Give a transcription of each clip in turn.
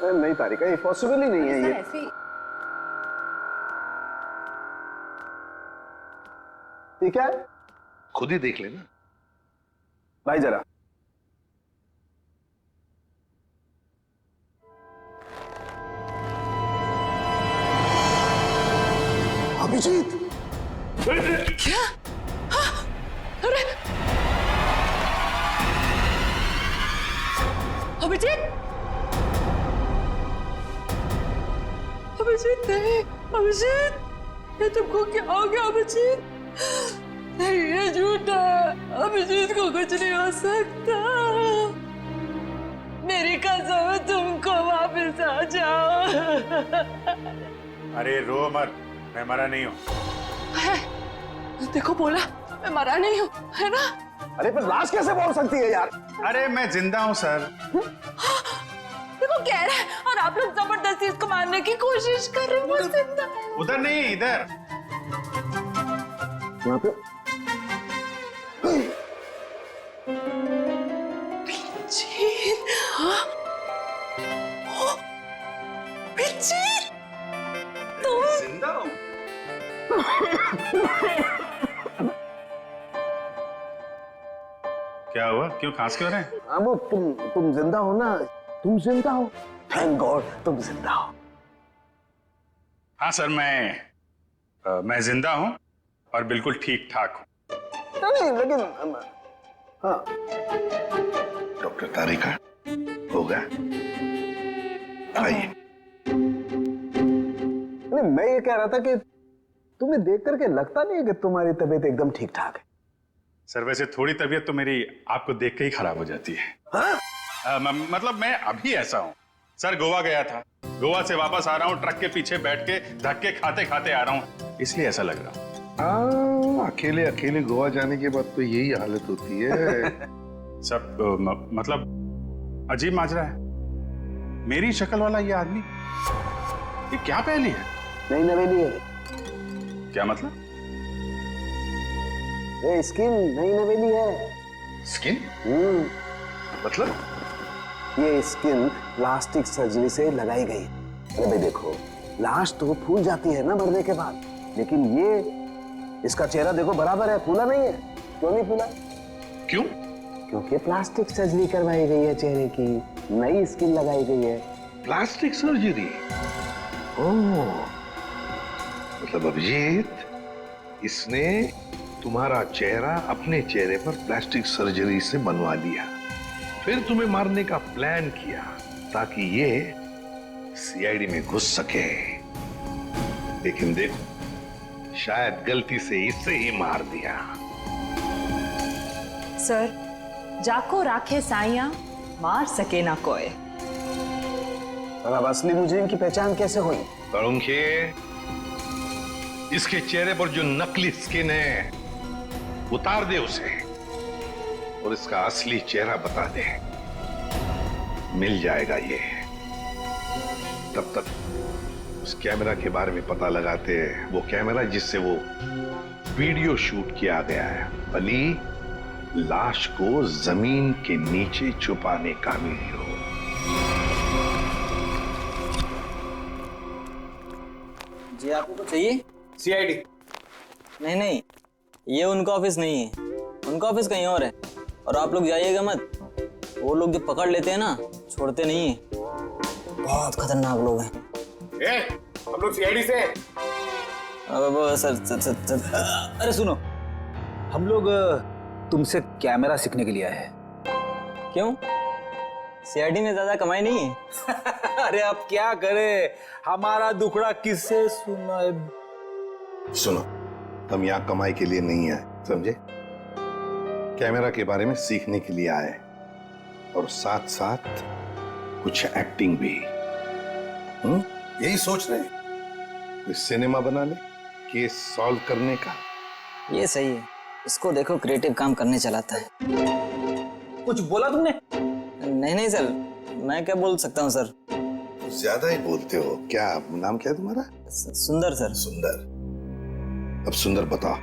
नहीं तारिका, ये पॉसिबल ही नहीं है। ये ऐसे ये क्या है? खुद ही देख लेना भाई जरा। अभिजीत, क्या? अरे अभिजीत, अभिजीत नहीं, अभिजीत, ये तुमको क्या हो गया अभिजीत? नहीं, ये झूठा है, अभिजीत को कुछ नहीं हो सकता। मेरी कसम है, तुमको वापस आ जाओ। अरे रो मत, मैं मरा नहीं हूँ। देखो बोला, मैं मरा नहीं हूँ, है ना? अरे पर लाश कैसे बोल सकती है यार? अरे मैं जिंदा हूँ सर। देखो कह रहा है, और आप लोग जबरदस्ती इसको मारने की कोशिश कर रहे हो। वो जिंदा है। उधर नहीं, इधर। यहाँ पे जीत, हाँ? ओ, जीत, तुम जिंदा हूँ। क्या हुआ? क्यों खांस क्यों रहे हैं? अब तुम जिंदा हो ना? तुम जिंदा हो, थैंक गॉड तुम जिंदा हो। हाँ सर, मैं जिंदा हूँ और बिल्कुल ठीक ठाक हूँ। नहीं लेकिन हाँ। डॉक्टर तारिका, होगा? आइए। नहीं, मैं ये कह रहा था कि तुम्हें देख करके लगता नहीं है कि तुम्हारी तबीयत एकदम ठीक ठाक है। सर वैसे थोड़ी तबीयत तो मेरी आपको देख के ही खराब हो जाती है। हाँ? मतलब मैं अभी ऐसा हूँ सर, गोवा गया था, गोवा से वापस आ रहा हूँ, ट्रक के पीछे बैठ के धक्के खाते खाते आ रहा हूँ, इसलिए ऐसा लग रहा। अकेले अकेले गोवा जाने के बाद तो यही हालत होती है। सब मतलब अजीब माजरा है। मेरी शक्ल वाला ये आदमी, ये क्या पहली है? नहीं नवेली है। क्या मतलब? ये स्किन नई नवेली है। स्किन? मतलब? ये स्किन प्लास्टिक सर्जरी से लगाई गई। अरे भाई देखो, लाश तो फूल जाती है ना मरने के बाद, लेकिन ये इसका चेहरा देखो बराबर है, फूला नहीं है। क्यों नहीं फूला? क्यों? क्योंकि प्लास्टिक सर्जरी करवाई गई है चेहरे की, नई स्किन लगाई गई है। Plastic surgery? ओह, मतलब अभिजीत, इसने तुम्हारा चेहरा अपने चेहरे पर प्लास्टिक सर्जरी से बनवा लिया, फिर तुम्हें मारने का प्लान किया ताकि ये सीआईडी में घुस सके। लेकिन देखो, शायद गलती से इसे ही मार दिया। सर, जाको राखे साइया, मार सके ना कोई। और अब असली मुजरिम की पहचान कैसे हुई? तरुणखे, इसके चेहरे पर जो नकली स्किन है उतार दे उसे और इसका असली चेहरा बता दे, मिल जाएगा ये। तब तक उस कैमरा के बारे में पता लगाते हैं, वो कैमरा जिससे वो वीडियो शूट किया गया है, भली लाश को जमीन के नीचे छुपाने का वीडियो। जी आपको कुछ चाहिए? सीआईडी? नहीं नहीं, ये उनका ऑफिस नहीं है, उनका ऑफिस कहीं और है। और आप लोग जाइएगा मत, वो लोग जो पकड़ लेते हैं ना, छोड़ते नहीं है, बहुत खतरनाक लोग हैं। हम लोग सीआईडी से हैं। अब सर, अरे सुनो, हम लोग तुमसे कैमरा सीखने के लिए आए हैं। क्यों? सीआईडी में ज्यादा कमाई नहीं है? अरे अब क्या करे, हमारा दुखड़ा किससे सुनाए? सुनो, हम यहाँ कमाई के लिए नहीं आए, समझे? कैमरा के बारे में सीखने के लिए आए और साथ साथ कुछ एक्टिंग भी। यही सोच रहे हैं सिनेमा बना ले, केस सॉल्व करने का। ये सही है, इसको देखो क्रिएटिव काम करने चलाता है। कुछ बोला तुमने? नहीं नहीं सर, मैं क्या बोल सकता हूँ सर। ज्यादा ही बोलते हो। क्या नाम क्या है तुम्हारा? सुंदर सर। सुंदर। अब सुंदर बताओ,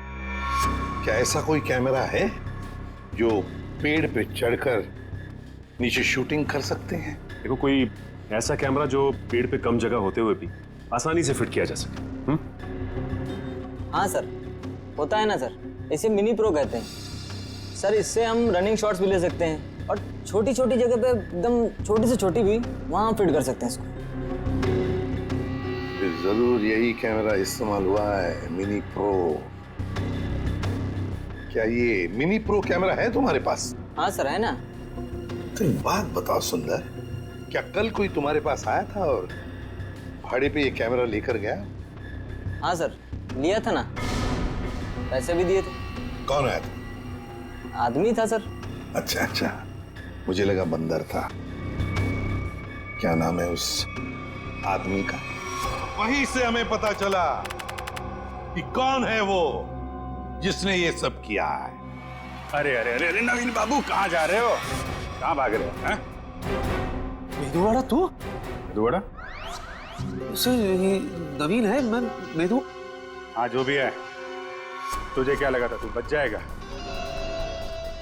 क्या ऐसा कोई कैमरा है जो पेड़ पे चढ़कर नीचे शूटिंग कर सकते हैं? देखो, कोई ऐसा कैमरा जो पेड़ पे कम जगह होते हुए भी आसानी से फिट किया जा सके। हाँ सर, होता है ना सर, इसे मिनी प्रो कहते हैं सर। इससे हम रनिंग शॉट्स भी ले सकते हैं और छोटी छोटी जगह पे एकदम छोटी से छोटी भी वहाँ फिट कर सकते हैं इसको। जरूर यही कैमरा इस्तेमाल हुआ है, मिनी प्रो। क्या ये मिनी प्रो कैमरा है तुम्हारे पास? हाँ सर, है ना। तो एक बात बताओ सुंदर, क्या कल कोई तुम्हारे पास आया था और भाड़े पे ये कैमरा लेकर गया? हाँ सर, लिया था ना, पैसे भी दिए थे। कौन आया था? आदमी था सर। अच्छा अच्छा, मुझे लगा बंदर था। क्या नाम है उस आदमी का? वहीं से हमें पता चला कि कौन है वो जिसने ये सब किया है। अरे अरे अरे अरे नवीन बाबू, कहाँ जा रहे हो? कहाँ भाग रहे हो? हैं? मेदू तू? दुआड़ा? ये नवीन है, मैं मेदू। हाँ, जो भी है, तुझे क्या लगा था तू बच जाएगा?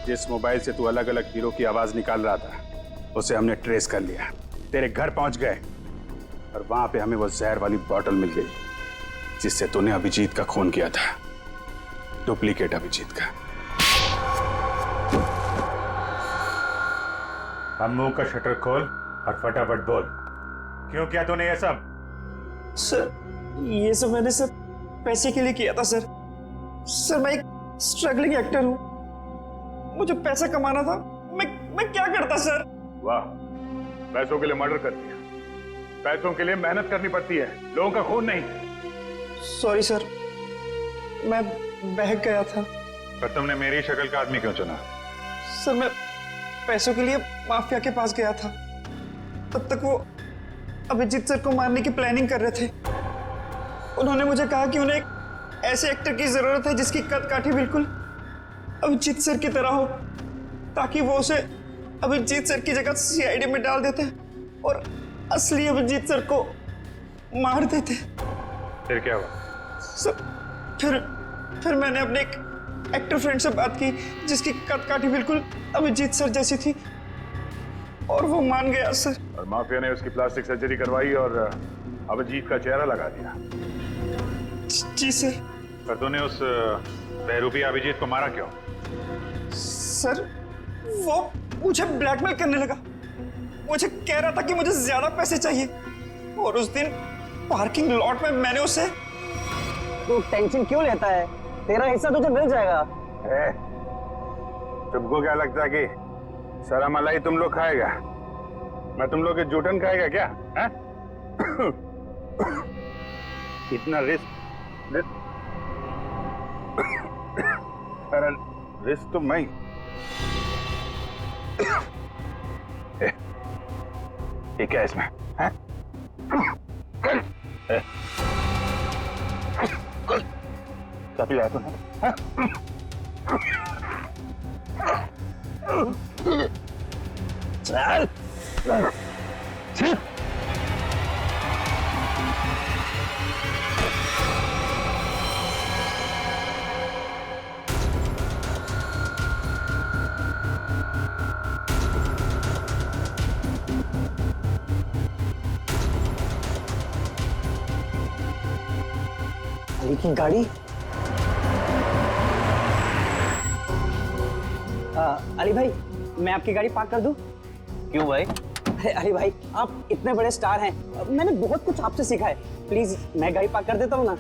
जिस मोबाइल से तू अलग अलग हीरो की आवाज निकाल रहा था, उसे हमने ट्रेस कर लिया। तेरे घर पहुंच गए और वहां पे हमें वो जहर वाली बॉटल मिल गई जिससे तूने अभिजीत का खून किया था, डुप्लीकेट अभिजीत का। अब मुंह का शटर खोल और फटाफट बोल, क्यों किया तूने ये सब? सर, ये सब मैंने सर पैसे के लिए किया था सर। सर, मैं एक स्ट्रगलिंग एक्टर हूँ, मुझे पैसा कमाना था। मैं क्या करता सर? वाह, पैसों के लिए मर्डर कर दिया। पैसों के लिए मेहनत करनी पड़ती है, लोगों का खून नहीं। सॉरी सर, मैं बहक गया था। पर तुमने मेरी शक्ल का आदमी क्यों चुना? सर, मैं पैसों के लिए माफिया के पास गया था। तब तक वो अभिजीत सर को मारने की प्लानिंग कर रहे थे। उन्होंने मुझे कहा कि उन्हें एक ऐसे एक्टर की जरूरत है जिसकी कद काठी बिल्कुल अभिजीत सर की तरह हो, ताकि वो उसे अभिजीत सर की जगह सीआईडी में डाल देते और असली अभिजीत सर को मार देते। फिर क्या हुआ? सर, फिर मैंने अपने एक एक्टर फ्रेंड से बात की जिसकी कद काठी बिल्कुल अभिजीत सर जैसी थी, और वो मान गया सर। और माफिया ने उसकी प्लास्टिक सर्जरी करवाई और अभिजीत का चेहरा लगा दिया। जी सर। पर तूने उस बहरूपी अभिजीत को मारा क्यों? सर, वो मुझे ब्लैकमेल करने लगा। मुझे कह रहा था कि मुझे ज्यादा पैसे चाहिए, और उस दिन पार्किंग लॉट में मैंने उसे। तू टेंशन क्यों लेता है? तेरा हिस्सा तुझे मिल जाएगा। तुमको क्या लगता है कि सारा मलाई तुम लोग खाएगा? मैं तुम लोग के जूठन खाएगा क्या? है? इतना रिस्क तो मैं। ये क्या इसमें? है? क्या पिलाया तूने? चल। अली की गाड़ी? अली भाई, मैं आपकी गाड़ी पार्क कर दूं? क्यों भाई? अरे अली भाई, आप इतने बड़े स्टार हैं, मैंने बहुत कुछ आपसे सीखा है। प्लीज मैं गाड़ी पार्क कर देता हूँ ना।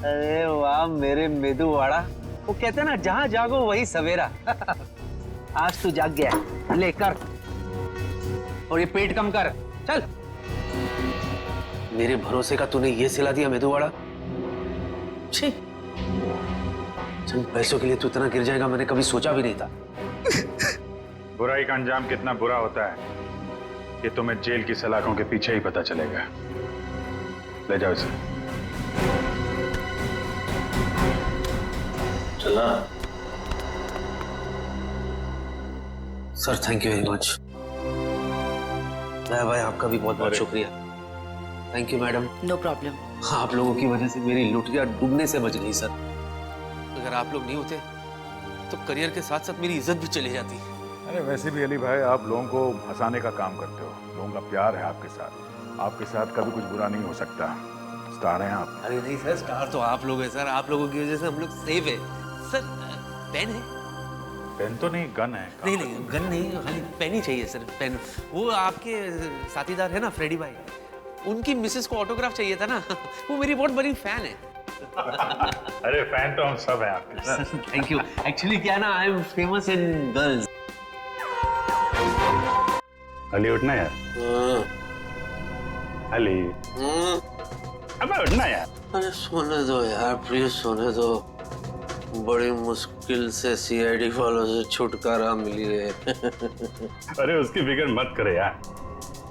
अरे वाह मेरे मेदू वाड़ा, वो कहते हैं ना, जहाँ जागो वही सवेरा। आज तू जाग गया, ले कर। और ये पेट कम कर, चल। मेरे भरोसे का तूने ये सिला दिया मेदू वाड़ा। छी, चंद पैसों के लिए तू इतना गिर जाएगा मैंने कभी सोचा भी नहीं था। बुराई का अंजाम कितना बुरा होता है ये तुम्हें जेल की सलाखों के पीछे ही पता चलेगा। ले जाओ इसे। चला। Sir, thank you very much. भाई, आपका भी बहुत बहुत शुक्रिया। Thank you madam. No problem. आप लोगों की वजह से मेरी लुटिया डूबने से बच गई सर। अगर आप लोग नहीं होते तो करियर के साथ साथ मेरी इज्जत भी चली जाती। अरे वैसे भी अली भाई, आप लोगों को हंसाने का काम करते हो, लोगों का प्यार है आपके साथ कभी कुछ बुरा नहीं हो सकता। स्टार हैं आप। अरे नहीं सर, स्टार तो आप लोग हैं सर, आप लोगों की वजह से हम लोग सेफ है सर। पेन है? पेन तो नहीं, गन है। नहीं नहीं, गन नहीं, खाली पेन ही चाहिए सर, पेन। वो आपके साथीदार है ना फ्रेडी भाई, उनकी मिसेस को ऑटोग्राफ चाहिए था ना, वो मेरी बहुत बड़ी फैन है। अरे फैन तो हम सब हैं आपके। Thank you. एक्चुअली क्या ना, I am famous in girls. Ali उठना यार। अली अबे उठना यार। अरे सोने दो यार, प्लीज सोने दो। बड़ी मुश्किल से सीआईडी वालों से छुटकारा मिली है। अरे उसकी फिक्र मत करे यार,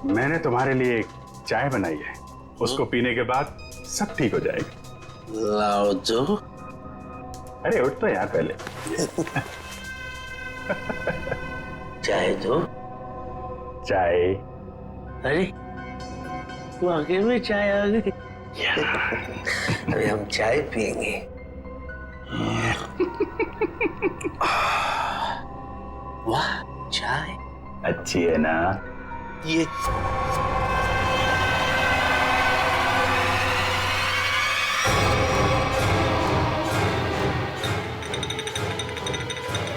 मैंने तुम्हारे लिए एक चाय बनाई है, उसको पीने के बाद सब ठीक हो जाएगा। लाओ दो। अरे उठ तो यार पहले। चाय दो। चाय। अरे तू आगे में चाय आ गई। अरे हम चाय पियेंगे। वाह चाय अच्छी है ना? ये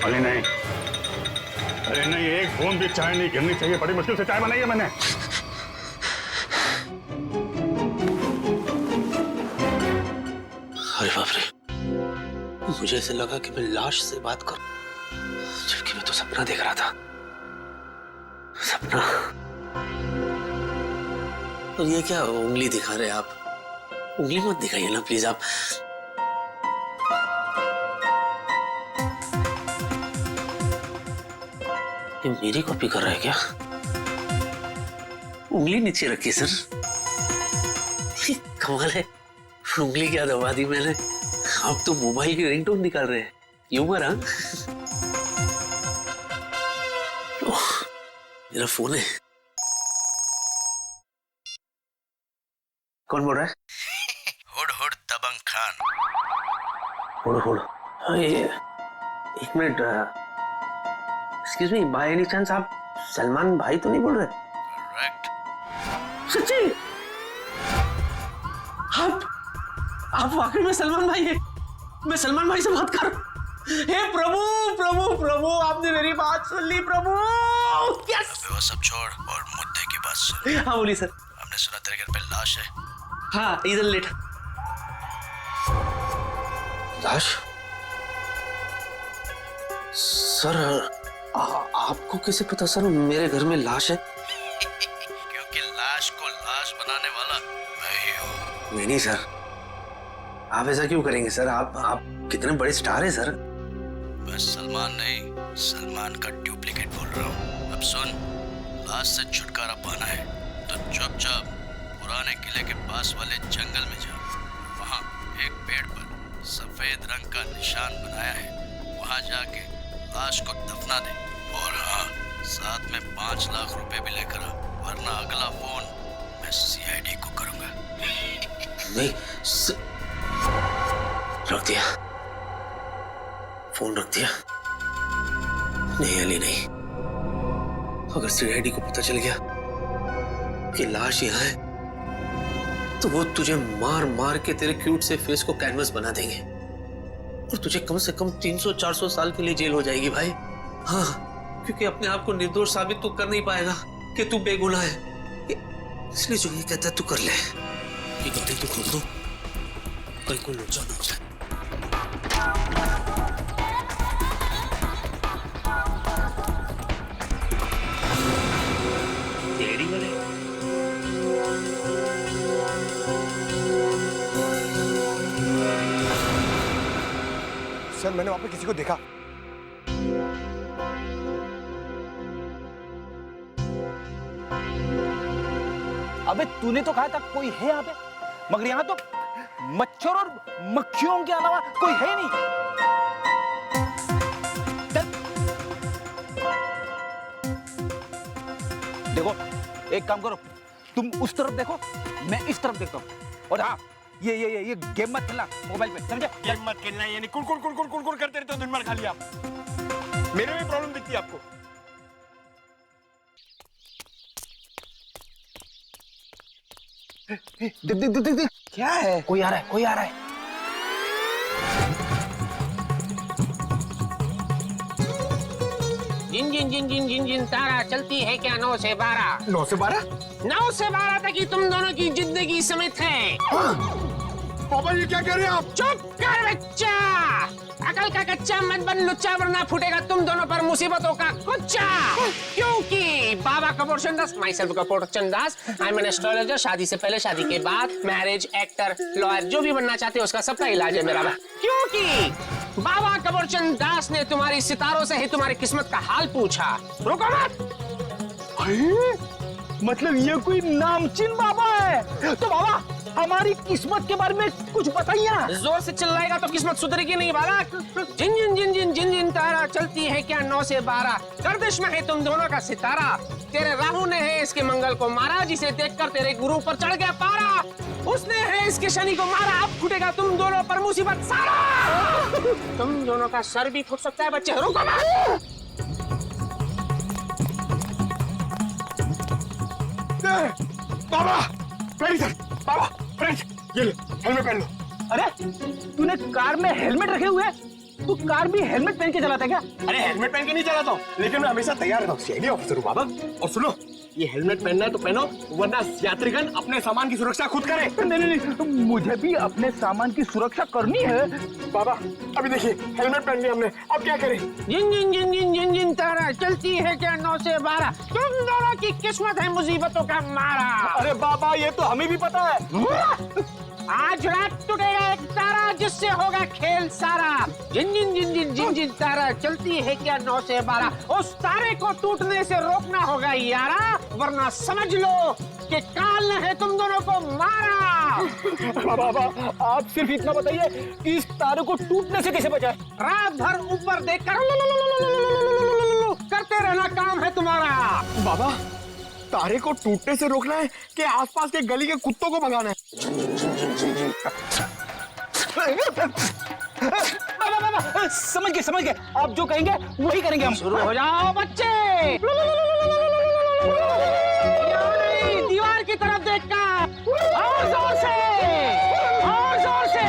अरे नहीं, अरे नहीं, एक बूंद भी चाय नहीं गिरनी चाहिए। बड़ी मुश्किल से चाय बनाई है मैंने। अरे बाप रे, मुझे ऐसे लगा कि मैं लाश से बात करूं, जबकि मैं तो सपना देख रहा था। सपना। और ये क्या उंगली दिखा रहे आप? उंगली मत दिखाइए ना प्लीज आप। ये मेरी कॉपी कर रहा है क्या? उंगली नीचे रखी सर। कमाल है, उंगली क्या दबा दी मैंने। आप तो मोबाइल की रिंगटोन निकाल रहे हैं। ह्यूमर हाँ? मेरा फोन है। कौन बोल रहा है? हुड हुड दबंग खान। हुड हुड। एक minute, excuse me, by any chance आप सलमान भाई तो नहीं बोल रहे? करेक्ट। सच्ची? आप वाकई में सलमान भाई हैं? मैं सलमान भाई से बात कर। हे प्रभु प्रभु प्रभु, आपने मेरी बात सुन ली प्रभु। यस। वो सब छोड़ और मुद्दे की बात सुन। हाँ बोलिए सर। हमने सुना तेरे घर पे लाश है। हाँ इधर लेट। लाश? सर आपको कैसे पता सर मेरे घर में लाश है? क्योंकि लाश को लाश बनाने वाला मैं ही हूँ। नहीं सर, आप ऐसा क्यों करेंगे सर? आप कितने बड़े स्टार हैं सर। मैं सलमान नहीं, सलमान का डुप्लीकेट बोल रहा हूँ। अब सुन, लाश से छुटकारा पाना है तो चुपचाप पुराने किले के पास वाले जंगल में जा। वहाँ एक पेड़ पर सफेद रंग का निशान बनाया है, वहाँ जाके लाश को दफना दे। और हाँ, साथ में 5 लाख रुपए भी लेकर आ, वरना अगला फोन मैं सीआईडी को करूंगा। नहीं रख दिया, फोन रख दिया। नहीं अली नहीं, अगर सीआईडी को पता चल गया कि लाश यहाँ है तो वो तुझे मार मार के तेरे क्यूट से फेस को कैनवस बना देंगे और तुझे कम से कम 300-400 साल के लिए जेल हो जाएगी भाई। हाँ, क्योंकि अपने आप को निर्दोष साबित तो कर नहीं पाएगा कि तू बेगुनाह है, इसलिए जो ये कहता है तू कर ले। ये गड्ढे तो खोद दो, कहीं कोई लुच्चा ना हो जाए। सर मैंने वहां पे किसी को देखा। अबे तूने तो कहा था कोई है यहाँ पे, मगर यहाँ तो मच्छर और मक्खियों के अलावा कोई है नहीं। देखो एक काम करो, तुम उस तरफ देखो, मैं इस तरफ देखता हूँ। और हाँ, ये गेम मत खेलना मोबाइल पे, समझे? गेम मत खेलना, यानी कुल करते रहते हो दिन भर खाली आप। मेरे में प्रॉब्लम दिखती है आपको? देख क्या है? कोई आ रहा है, कोई आ रहा है। जिन जिन जिन जिन जिन जिन तारा चलती है क्या 9 से 12? 9 से 12? 9 से 12 तक ही तुम दोनों की जिंदगी समित है। पापा ये क्या कह रहे हैं आप? चुप कर बच्चा, अकल का कच्चा मत बन लुच्चा, वरना फूटेगा तुम दोनों पर मुसीबतों का कुच्चा। क्योंकि Baba Kapoor Chandas, myself Kapoor Chandas, I am an astrologer. शादी से पहले, शादी के बाद, मैरिज, एक्टर, लॉयर, जो भी बनना चाहते हो उसका सबका इलाज है मेरा। क्योंकि बाबा कपूर चंदास ने तुम्हारी सितारों से ही तुम्हारी किस्मत का हाल पूछा। रुको मत। मतलब ये कोई नामचीन बाबा है? तो बाबा हमारी किस्मत के बारे में कुछ बताइए ना। जोर से चिल्लाएगा तो किस्मत सुधरेगी नहीं बालक। जिन जिन जिन जिन जिन जिन तारा चलती है क्या 9 से 12, गर्दिश में है तुम दोनों का सितारा। तेरे राहु ने है इसके मंगल को मारा, जिसे देखकर तेरे गुरु पर चढ़ गया पारा। उसने है इसके शनि को मारा, अब फूटेगा तुम दोनों पर मुसीबत सारा। तुम दोनों का सर भी फूट सकता है बच्चे। रुको मत। बाबा बाबा फ्रेंड, ये लो हेलमेट पहन लो। अरे तूने कार में हेलमेट रखे हुए? तू कार भी हेलमेट पहन के चलाता है क्या? अरे हेलमेट पहन के नहीं चलाता हूँ, लेकिन मैं हमेशा तैयार रहता हूँ। सीआईडी ऑफिसर हूँ बाबा। और सुनो, ये हेलमेट पहनना है तो पहनो, वरना यात्रीगण अपने सामान की सुरक्षा खुद करे। नहीं नहीं नहीं, मुझे भी अपने सामान की सुरक्षा करनी है। बाबा अभी देखिए हेलमेट पहन लिया हमने, अब क्या करें? जिन जिन जिन जिन जिन जिन तारा चलती है क्या 9 से 12, तुम दोनों की किस्मत है मुसीबतों का मारा। अरे बाबा ये तो हमें भी पता है। आज रात टूटेगा एक तारा, जिससे होगा खेल सारा। जिन जिन जिन जिन जिन जिन तारा चलती है क्या 9 से 12, उस तारे को टूटने से रोकना होगा यारा, वरना समझ लो कि काल ने है तुम दोनों को मारा। बाबा आप सिर्फ इतना बताइए कि इस तारे को टूटने से कैसे बचाए? रात भर ऊपर देखकर करते रहना काम है तुम्हारा। बाबा तारे को टूटने से रोकना है कि आसपास के गली के कुत्तों को भगाना है? समझ गए, आप जो कहेंगे वही करेंगे हम। शुरू हो जाओ बच्चे। दीवार की तरफ देखकर और जोर से, और जोर से।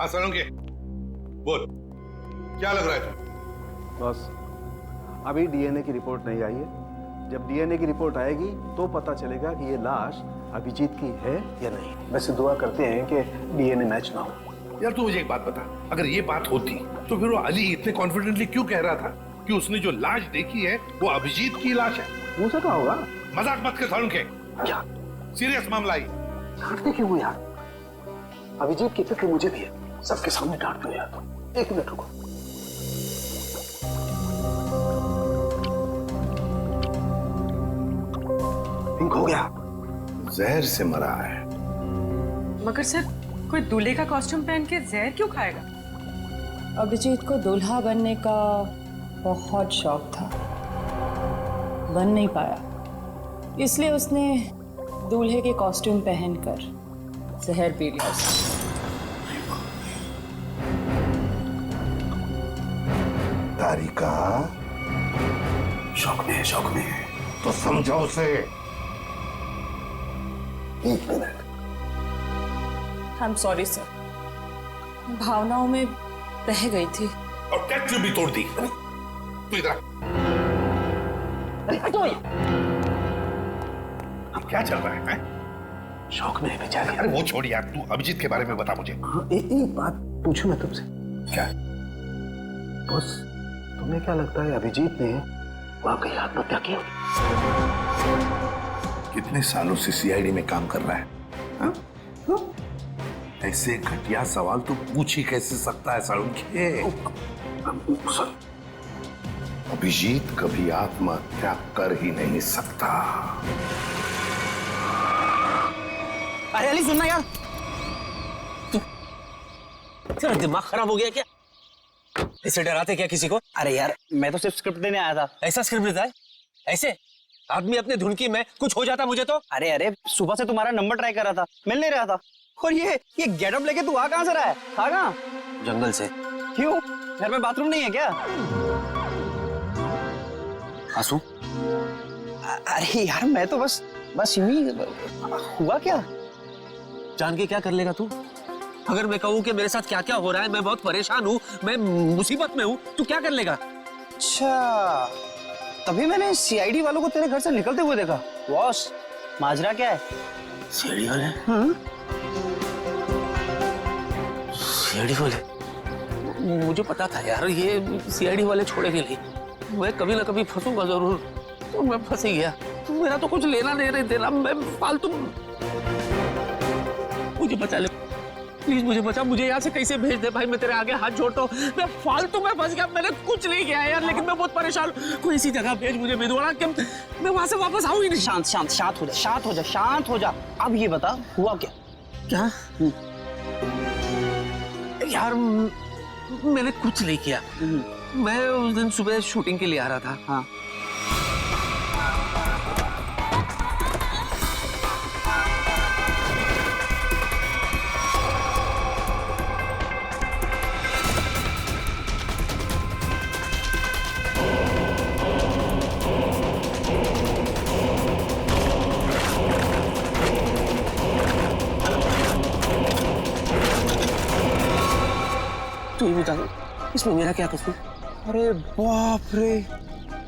सोलंकी, बोल क्या लग रहा है तुम? बस अभी डीएनए की रिपोर्ट नहीं आई है। जब डीएनए की रिपोर्ट आएगी तो पता चलेगा कि ये लाश अभिजीत की है या नहीं। वैसे दुआ करते हैं कि डीएनए मैच ना हो। यार तू मुझे एक बात बता, अगर ये बात होती तो फिर वो अली इतने कॉन्फिडेंटली क्यों कह रहा था कि उसने जो लाश देखी है वो अभिजीत की लाश है? हो सकता होगा। मजाक मत कर सोलंकी, क्या सीरियस मामला है। डांटते क्यों हो यार? अभिजीत की फिक्र मुझे भी है, सबके सामने डांट दो यार। एक मिनट रुको। पिंक हो गया, जहर से मरा है। मगर सर कोई दूल्हे का कॉस्ट्यूम पहन के जहर क्यों खाएगा? अभिजीत को दूल्हा बनने का बहुत शौक था, बन नहीं पाया, इसलिए उसने दूल्हे के कॉस्ट्यूम पहनकर जहर पी लिया। तारिका शौक में है, शौक में है। तो समझो उसे। एक minute. I am sorry sir, भावनाओं में बह गई थी। और टेस्ट भी तोड़ दी। तू इधर क्या चल रहा है? शौक में है बेचारी। अरे वो छोड़ यार, तू अभिजीत के बारे में बता मुझे। हाँ, एक बात पूछूं मैं तुमसे? क्या? बॉस, तुम्हें क्या लगता है अभिजीत ने वाकई आत्महत्या की? कितने सालों से सीआईडी में काम कर रहा है? हा? ऐसे घटिया सवाल तो पूछ ही कैसे सकता है सोलंकी? अभिजीत कभी आत्महत्या कर ही नहीं सकता। अरे अली सुनना यार, तेरा दिमाग खराब हो गया क्या? ऐसे डराते क्या किसी को? अरे यार मैं तो सिर्फ स्क्रिप्ट देने आया था। ऐसा स्क्रिप्ट देता है? ऐसे आदमी अपने धुन की, मैं कुछ हो जाता मुझे तो। अरे सुबह से तुम्हारा नंबर ट्राई कर रहा था, मिल नहीं रहा था। और ये गेटअप लेके तू आ कहां से रहा है? था कहां? जंगल से। क्यों, घर में बाथरूम नहीं है क्या? आंसू? अरे यार मैं तो बस यूं ही। हुआ क्या? जान के क्या कर लेगा तू? अगर मैं कहूँ कि मेरे साथ क्या क्या हो रहा है, मैं बहुत परेशान हूँ, मैं मुसीबत में हूँ, तू क्या कर लेगा? अच्छा, तभी मैंने सीआईडी वालों को तेरे घर से निकलते हुए देखा। बॉस, माजरा क्या है? सीआईडी वाले? सीआईडी वाले? मुझे पता था यार, ये सीआईडी वाले छोड़ेंगे नहीं। मैं कभी ना कभी फंसूंगा जरूर। तो मैं फंस ही गया। मेरा तो कुछ लेना नहीं देना, मैं फालतू। मुझे बचा ले प्लीज, मुझे बचा। मुझे यहाँ से कैसे भेज दे भाई, मैं तेरे आगे हाथ जोड़ता हूँ। मैं फालतू में फंस गया, मैंने कुछ नहीं किया यार, लेकिन मैं बहुत परेशान हूँ। कोई ऐसी जगह भेज मुझे मेदवाड़ा कि मैं वहां से वापस आऊँ ही नहीं। शांत हो जा। अब ये बता हुआ क्या? क्या? यार मैंने कुछ नहीं किया। मैं उस दिन सुबह शूटिंग के लिए आ रहा था। हाँ। तू ही बता, इसमें मेरा क्या कसूर? अरे बाप रे,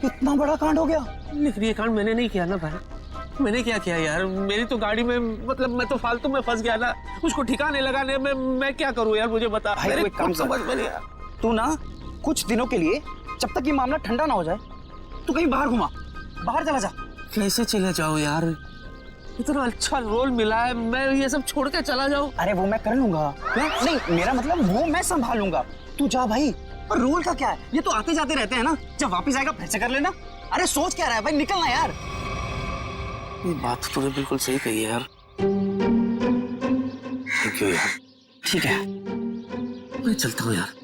इतना बड़ा कांड हो गया। लेकिन ये कांड मैंने नहीं किया ना भाई। मैंने क्या किया यार? मेरी तो गाड़ी में, मतलब मैं तो फालतू में फंस गया ना, उसको ठिकाने लगाने में मैं क्या करूं यार, मुझे बता। भाई एक काम समझ में नहीं आया। तू ना कुछ दिनों के लिए, जब तक ये मामला ठंडा ना हो जाए, तू कहीं बाहर घुमा, बाहर चला जा। कैसे चले जाओ यार? इतना अच्छा रोल मिला है, मैं ये सब छोड़ के चला जाऊं? अरे वो मैं कर लूंगा। नहीं मेरा मतलब वो मैं संभालूंगा, तू जा भाई। और रोल का क्या है, ये तो आते जाते रहते हैं ना, जब वापस आएगा फिर से कर लेना। अरे सोच क्या रहा है भाई, निकलना यार। ये बात तो तूने बिल्कुल सही कही है यार। थैंक यू यार। ठीक है, मैं चलता हूँ यार।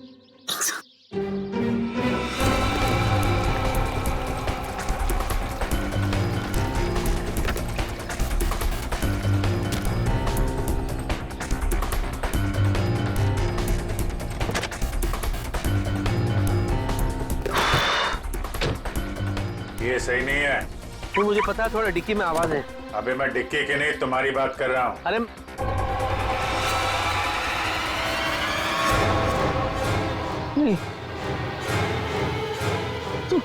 ये सही नहीं है। तो मुझे पता है, थोड़ा डिक्की में आवाज है। अबे मैं डिक्की की नहीं, तुम्हारी बात कर रहा हूँ। अरे नहीं, तू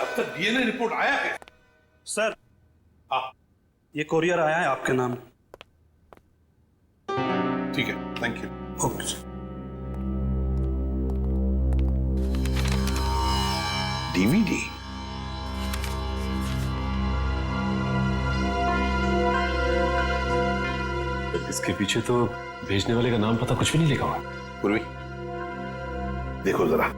अब तक डीएनए रिपोर्ट आया है? सर, ये कोरियर आया है आपके नाम। ठीक है, thank you. Okay sir. DVD? इसके पीछे तो भेजने वाले का नाम पता कुछ भी नहीं लिखा हुआ। पूर्वी, देखो जरा।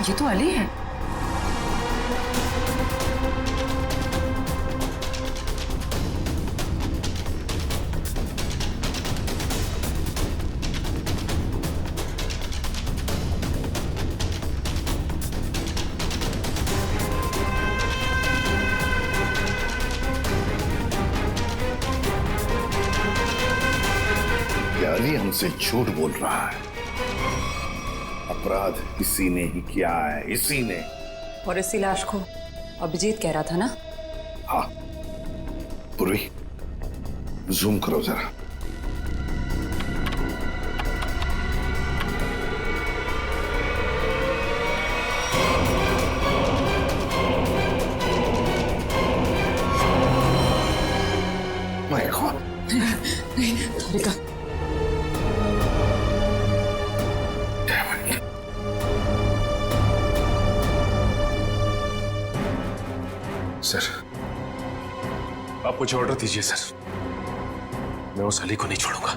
ये तो अली है। अली हमसे झूठ बोल रहा है। अपराध इसी ने ही किया है, इसी ने। और इसी लाश को अभिजीत कह रहा था ना? हाँ पूर्वी, जूम करो जरा। माय गॉड, हारिका, सर आप मुझे ऑर्डर दीजिए सर, मैं उस अली को नहीं छोड़ूंगा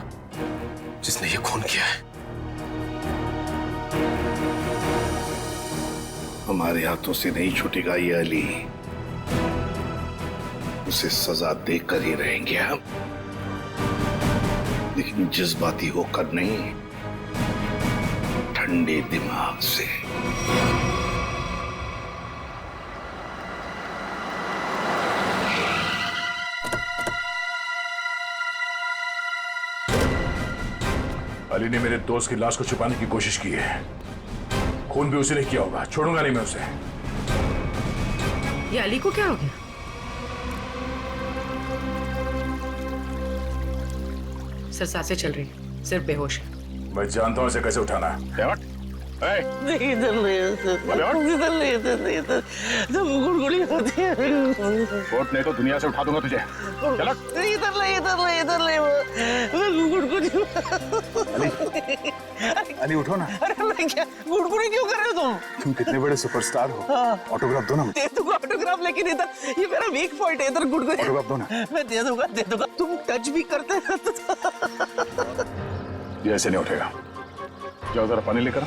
जिसने ये खून किया है। हमारे हाथों से नहीं छूटेगा ये अली, उसे सजा देकर ही रहेंगे हम, लेकिन जज्बाती होकर नहीं, ठंडे दिमाग से। अली ने मेरे दोस्त की लाश को छुपाने की कोशिश की है, खून भी उसी ने किया होगा, छोड़ूंगा नहीं मैं उसे। ये अली को क्या हो गया? सर सांसें चल रही, सिर्फ बेहोश है। मैं जानता हूं इसे कैसे उठाना है। नहीं इधर नहीं, इधर नहीं, इधर नहीं, इधर जब गुड़गुड़ी होती है। कोर्ट नहीं तो दुनिया से उठा दूंगा तुझे। चलो। इधर नहीं, इधर नहीं, इधर नहीं, गुड़गुड़ी। अली उठो ना। अरे मैं क्या गुड़गुड़ी क्यों कर रहे हो तुम कितने बड़े सुपरस्टार हो। ऑटोग्राफ दो ना। दे दूंगा ऑटोग्राफ, लेकिन इधर ये मेरा वीक पॉइंट है, इधर गुड़गुड़ी। ऑटोग्राफ दो ना। मैं दे दूंगा, तुम टच भी करते हो ये ऐसे नहीं उठेगा। जाओ जरा पानी लेकर।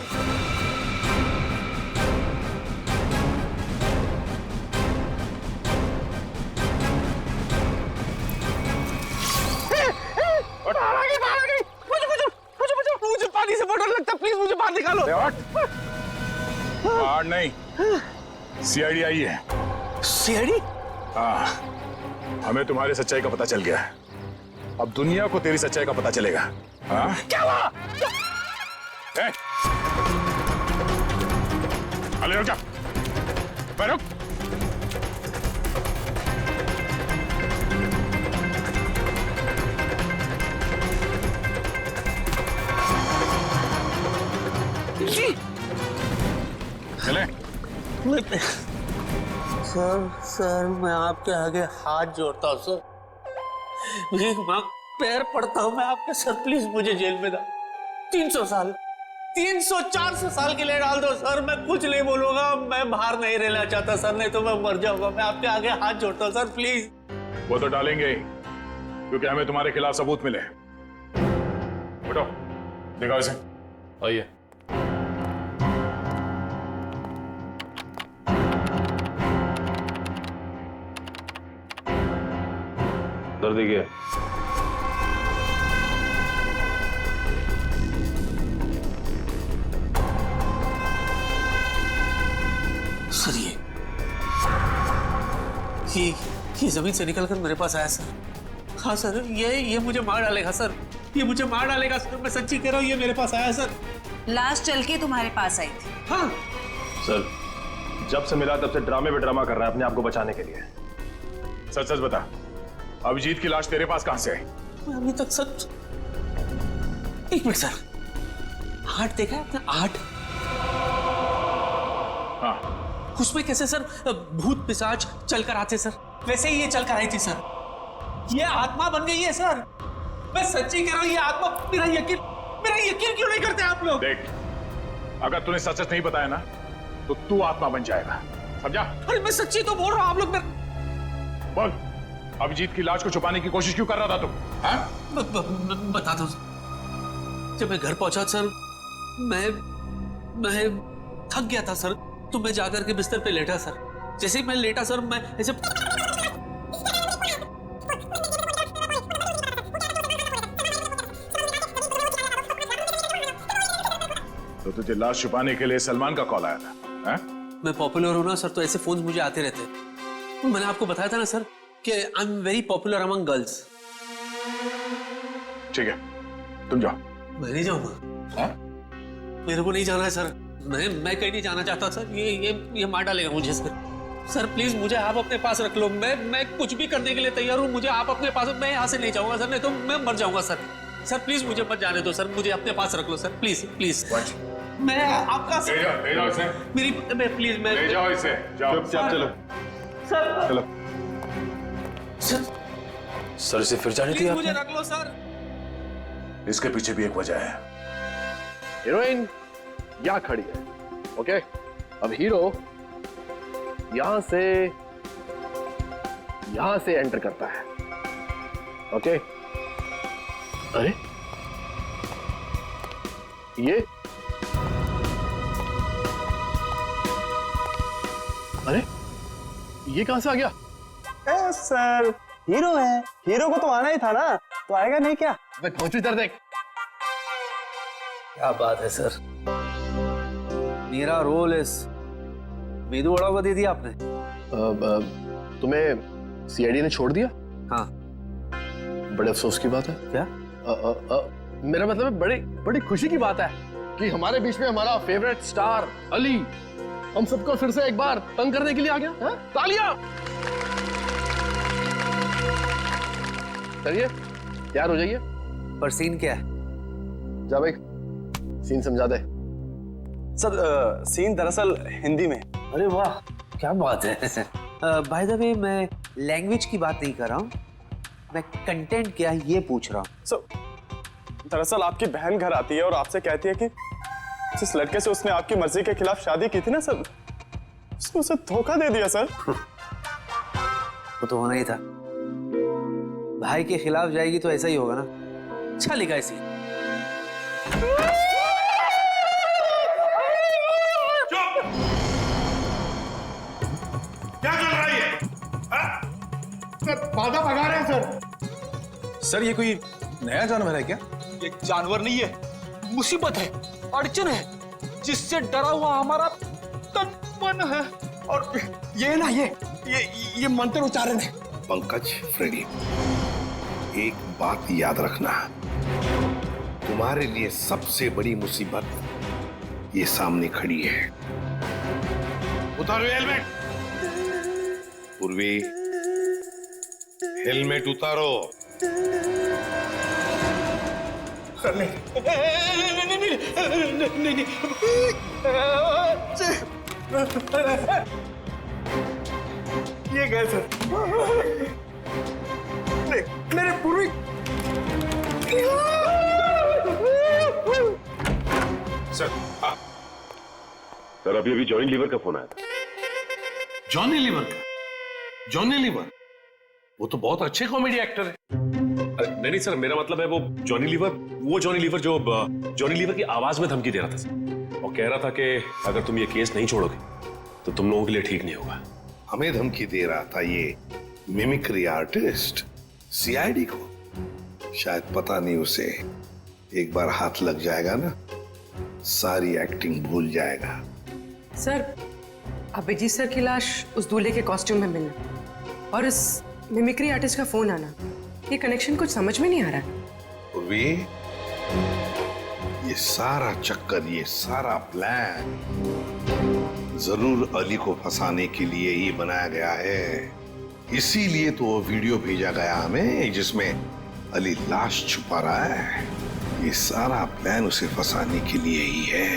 मुझे पानी से बोतल लगता, प्लीज मुझे बाहर निकालो। बाहर नहीं, सीआईडी आई है। सीआईडी? हाँ, हमें तुम्हारी सच्चाई का पता चल गया है, अब दुनिया को तेरी सच्चाई का पता चलेगा। हाँ? क्या हुआ? अली रुक जा, मैं रुक। चले। सर मैं आपके आगे हाथ जोड़ता हूँ सर, भीख मांग पैर पड़ता हूँ मैं आपके सर, प्लीज मुझे जेल में डाल। 300 साल, 300-400 साल के लिए डाल दो सर, मैं कुछ नहीं बोलूंगा, मैं बाहर नहीं रहना चाहता सर, नहीं तो मैं मर जाऊंगा। मैं आपके आगे हाथ जोड़ता हूँ सर, प्लीज। वो तो डालेंगे ही, क्योंकि हमें तुम्हारे खिलाफ सबूत मिले। उठो, दिखाओ इसे। आइए। दर्द क्या है? सर ये जमीन से निकलकर मेरे पास आया सर। हाँ सर, ये मुझे मार डालेगा सर, ये मुझे मार डालेगा सर, मैं सच्ची कह रहा हूँ, ये मेरे पास आया सर। लाश चल के तुम्हारे पास आई थी? हाँ सर, जब से मिला तब से ड्रामे पे ड्रामा कर रहा है अपने आप को बचाने के लिए। सच सच बता, अभिजीत की लाश तेरे पास कहां से आई? मैं अभी तक सच। एक मिनट सर, आर्ट देखा है आपने? आर्ट? हाँ। उसमें कैसे सर भूत पिशाच चलकर आते सर, वैसे ही ये चलकर आई थी सर। ये आत्मा बन गई है सर, मैं सच्ची कह रहा हूँ, ये आत्मा। मेरा यकीन क्यों नहीं करते आप लोग? देख, अगर तूने सच सच नहीं बताया ना तो तू आत्मा बन जाएगा, समझा? अरे मैं सच्ची तो बोल रहा हूँ, आप लोग बोल, अभिजीत की लाश को छुपाने की कोशिश क्यों कर रहा था तुम? हाँ? बता दो। जब मैं घर पहुंचा सर, मैं थक गया था सर, तो मैं जाकर के बिस्तर पे लेटा सर। जैसे ही मैं लेटा सर, मैं ऐसे तो तुझे लाश छुपाने के लिए सलमान का कॉल आया था? है? मैं पॉपुलर हूं ना सर, तो ऐसे फोन मुझे आते रहते हैं। मैंने आपको बताया था ना सर कि I am very popular among girls. ठीक है, तुम जाओ। मैं नहीं जाऊंगा। मेरे को नहीं जाना है सर, मैं कहीं नहीं जाना चाहता सर। ये मार डालेगा मुझे सर। सर प्लीज मुझे आप अपने पास रख लो, मैं कुछ भी करने के लिए तैयार हूँ, मुझे आप अपने पास, मैं यहाँ से नहीं जाऊंगा सर, नहीं तो मैं मर जाऊंगा सर। सर प्लीज मुझे मत जाने दो सर, मुझे अपने पास रख लो सर, प्लीज प्लीज। मैं आपका ले जाओ इसे। मेरी मैं प्लीज मैं ले जाओ इसे, जाओ चुपचाप चलो सर। चलो। सर इसे फिर जाने दिया मुझे रख लो सर। इसके पीछे भी एक वजह है। हीरोइन यहाँ खड़ी है, ओके? अब हीरो यहां से एंटर करता है, ओके? अरे ये कहां से आ गया? सर हीरो है, हीरो को तो आना ही था ना, तो आएगा नहीं क्या? मैं पहुंचू इधर देख। क्या बात है सर, मेरा रोल इस मेदू वड़ा को दे दिया आपने। तुम्हें सीआईडी ने छोड़ दिया? हाँ। बड़े अफसोस की बात है। क्या? मेरा मतलब है बड़ी खुशी की बात है कि हमारे बीच में हमारा फेवरेट स्टार अली हम सबको फिर से एक बार तंग करने के लिए आ गया। तालियां! चलिए तैयार हो जाइए। पर सीन क्या है? जा भाई सीन समझा दे। सर सीन दरअसल हिंदी में। अरे वाह क्या बात है। बाय द वे मैं लैंग्वेज की बात नहीं कर रहा हूँ, मैं कंटेंट क्या है ये पूछ रहा हूँ। सर दरअसल आपकी बहन घर आती है और आपसे कहती है कि जिस लड़के से उसने आपकी मर्जी के खिलाफ शादी की थी ना सर, उसने उसे धोखा दे दिया सर। वो तो होना ही था, भाई के खिलाफ जाएगी तो ऐसा ही होगा ना। अच्छा लिखा इसी। क्या चल रहा है? बाधा भगा रहे हैं सर ये कोई नया जानवर है क्या? ये जानवर नहीं है, मुसीबत है, अड़चन है, जिससे डरा हुआ हमारा तन है। और ये ना ये मंत्र उच्चारण है। पंकज, फ्रेडी, एक बात याद रखना, तुम्हारे लिए सबसे बड़ी मुसीबत ये सामने खड़ी है। उतारो हेलमेट। पूर्वी, हेलमेट उतारो। नहीं। ये गए सर। मेरे पूर्वी। सर अभी जॉनी लीवर का फोन आया था। जॉनी लीवर का? जॉनी लीवर वो तो बहुत अच्छे कॉमेडी एक्टर है। नहीं सर, मेरा मतलब है वो जॉनी लीवर जो जॉनी लीवर की आवाज में धमकी दे रहा था सर, और कह रहा था कि अगर तुम ये केस नहीं छोड़ोगे तो तुम लोगों के लिए ठीक नहीं होगा। हमें धमकी दे रहा था ये मिमिक्री आर्टिस्ट सीआईडी को। शायद पता नहीं उसे एक बार हाथ लग जाएगा ना, सारी एक्टिंग भूल जाएगा। सर अभिजीत सर की लाश उस दूल्हे के कॉस्ट्यूम में मिलना और इस मिमिक्री आर्टिस्ट का फोन आना, ये कनेक्शन कुछ समझ में नहीं आ रहा है। पूर्वी, ये सारा चक्कर, ये सारा प्लान जरूर अली को फंसाने के लिए ही बनाया गया है। इसीलिए तो वो वीडियो भेजा गया हमें जिसमें अली लाश छुपा रहा है। ये सारा प्लान उसे फंसाने के लिए ही है।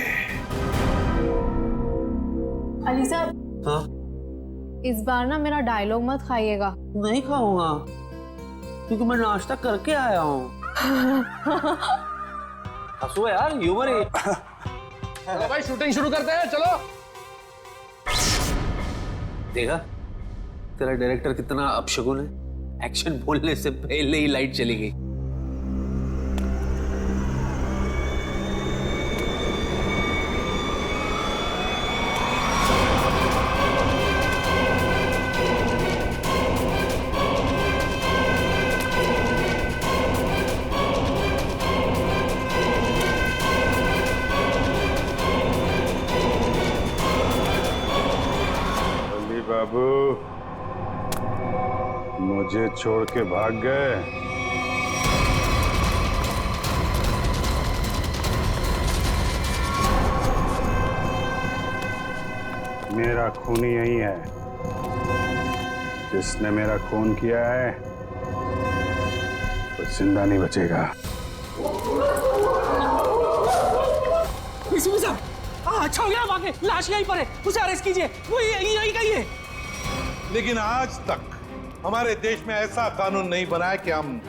अली साहब, हाँ? इस बार ना मेरा डायलॉग मत खाइएगा। नहीं खाऊंगा क्योंकि मैं नाश्ता करके आया हूँ। हंसो यार, ह्यूमर है। चलो भाई शूटिंग शुरू करते हैं, चलो। देखा तेरा डायरेक्टर कितना अपशगुन है, एक्शन बोलने से पहले ही लाइट चली गई। बाबू मुझे छोड़ के भाग गए। मेरा खूनी यही है। जिसने मेरा खून किया है वो जिंदा नहीं बचेगा। अच्छा हो गया, वाकई लाश यहीं पर है, उसे अरेस्ट कीजिए, वो यहीं कहीं है। लेकिन आज तक हमारे देश में ऐसा कानून नहीं बना है कि हम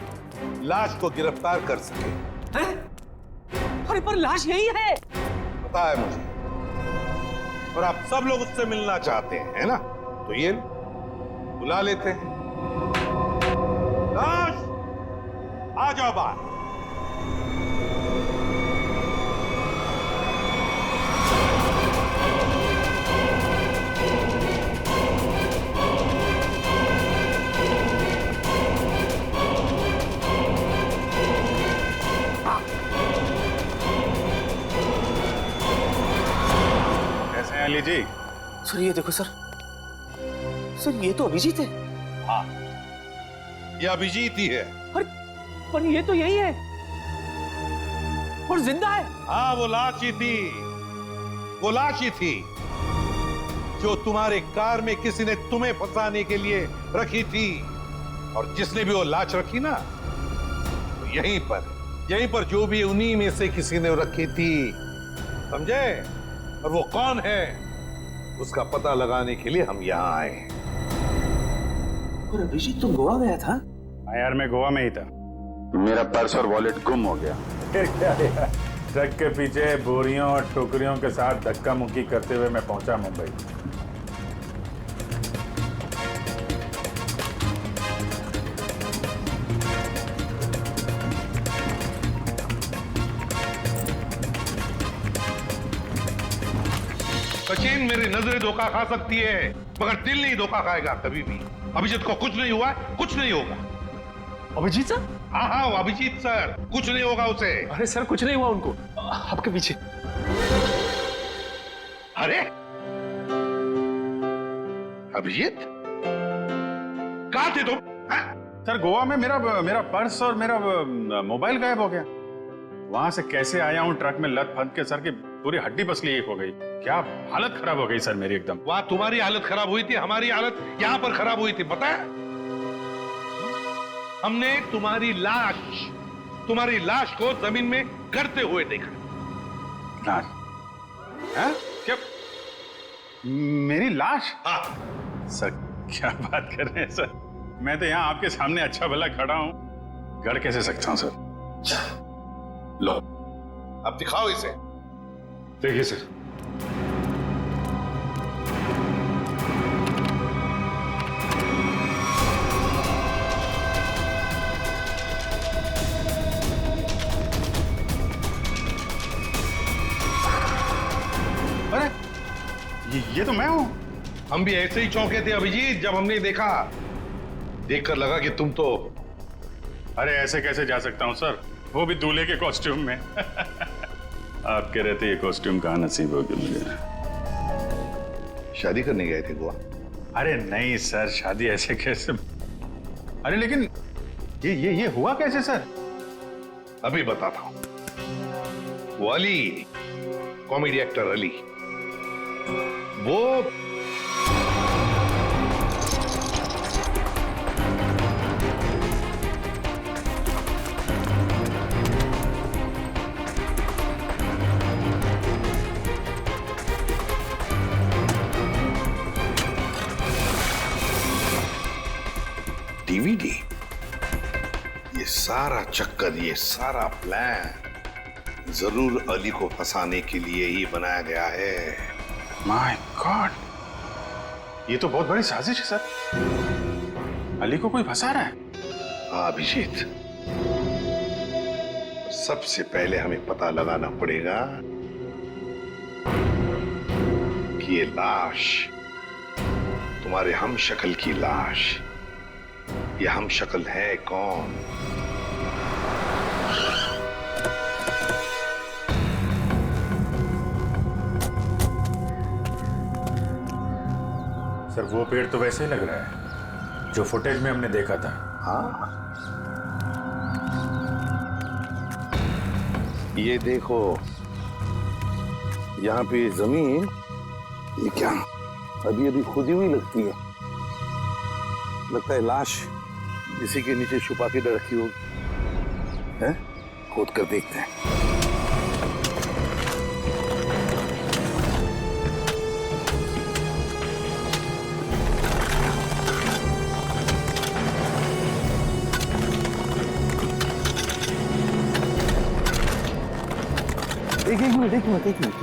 लाश को गिरफ्तार कर सके। अरे पर लाश यही है। पता है मुझे, और आप सब लोग उससे मिलना चाहते हैं, है ना? तो ये बुला लेते हैं। लाश, आ जाओ बाहर। अली जी, सर ये देखो सर, ये तो अभिजीत है। हाँ, ये अभिजीत ही है। पर ये तो यही है और जिंदा है। हाँ, वो लाश ही थी, वो लाश ही थी जो तुम्हारे कार में किसी ने तुम्हें फंसाने के लिए रखी थी। और जिसने भी वो लाश रखी ना, तो यहीं पर जो भी उन्हीं में से किसी ने रखी थी, समझे? और वो कौन है उसका पता लगाने के लिए हम यहाँ आए। और अभिजीत तुम गोवा गया था? हाँ यार, मैं गोवा में ही था। मेरा पर्स और वॉलेट गुम हो गया। फिर क्या यार, ट्रक के पीछे बोरियों और टोकरियों के साथ धक्का मुक्की करते हुए मैं पहुंचा मुंबई। सचिन, मेरी नजरें धोखा खा सकती है मगर दिल नहीं धोखा खाएगा कभी भी। अभिजीत को कुछ नहीं हुआ, कुछ नहीं होगा। अभिजीत सर? हाँ, वो अभिजीत सर, कुछ नहीं होगा उसे। अरे सर, कुछ नहीं हुआ उनको, आपके पीछे। अरे अभिजीत, कहाँ थे तुम? सर, गोवा में मेरा पर्स और मेरा मोबाइल गायब हो गया। वहां से कैसे आया हूँ ट्रक में लद फंद के, सर की पूरी हड्डी पसली एक हो गई। क्या हालत खराब हो गई सर मेरी एकदम। वहां तुम्हारी हालत खराब हुई थी, हमारी हालत यहाँ पर खराब हुई थी, पता है? हमने तुम्हारी लाश को जमीन में गड़ते हुए देखा। लाश? हाँ? क्या मेरी लाश? हाँ। सर क्या बात कर रहे हैं सर, मैं तो यहाँ आपके सामने अच्छा भला खड़ा हूँ, गड़ कैसे सकता हूँ सर? लो, अब दिखाओ इसे। देखिए सर, अरे ये तो मैं हूं। हम भी ऐसे ही चौंके थे अभिजीत जब हमने देखा। देखकर लगा कि तुम तो। अरे ऐसे कैसे जा सकता हूं सर, वो भी दूल्हे के कॉस्ट्यूम में। आपके रहते ये कॉस्ट्यूम कहाँ नसीब होगी मुझे। शादी करने गए थे गोवा? अरे नहीं सर, शादी ऐसे कैसे। अरे लेकिन ये हुआ कैसे सर? अभी बताता हूं। वो अली, कॉमेडी एक्टर अली, वो डीवीडी, ये सारा चक्कर, ये सारा प्लान जरूर अली को फंसाने के लिए ही बनाया गया है। माय गॉड, ये तो बहुत बड़ी साजिश है सर। अली को कोई फंसा रहा है? हाँ अभिजीत, सबसे पहले हमें पता लगाना पड़ेगा कि ये लाश, तुम्हारे हम शक्ल की लाश, ये हम शक्ल है कौन? सर वो पेड़ तो वैसे ही लग रहा है जो फुटेज में हमने देखा था। हाँ, ये देखो, यहाँ पे जमीन, ये क्या? अभी अभी खुदी हुई लगती है। लगता है लाश इसी के नीचे छुपा के रखी होगी। हैं? खोद कर देखते हैं। एक मिनट।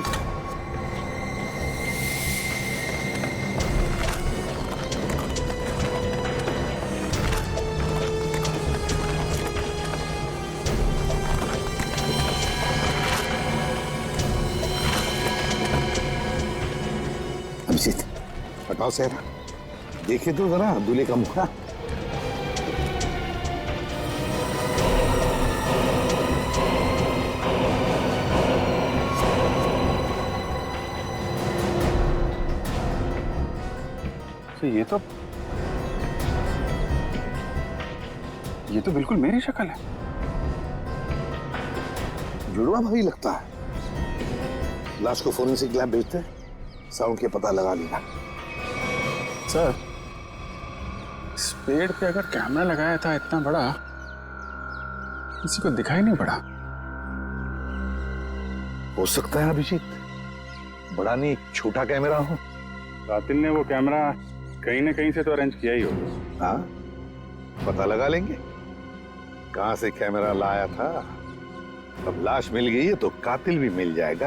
अभिजीत, हटाओ सेहरा, देखे तो जरा दूल्हे का मुखड़ा। ये तो बिल्कुल मेरी शक्ल है। जुड़वा भाई लगता है। लाश को फोरेंसिक लैब भेजते हैं, साउंड के पता लगा लेगा। सर, इस पेड़ पे अगर कैमरा लगाया था इतना बड़ा, किसी को दिखाई नहीं पड़ा। हो सकता है अभिजीत, बड़ा नहीं छोटा कैमरा हो। कातिल ने वो कैमरा कहीं ना कहीं से तो अरेंज किया ही होगा। हाँ, पता लगा लेंगे कहां से कैमरा लाया था। अब लाश मिल गई है तो कातिल भी मिल जाएगा।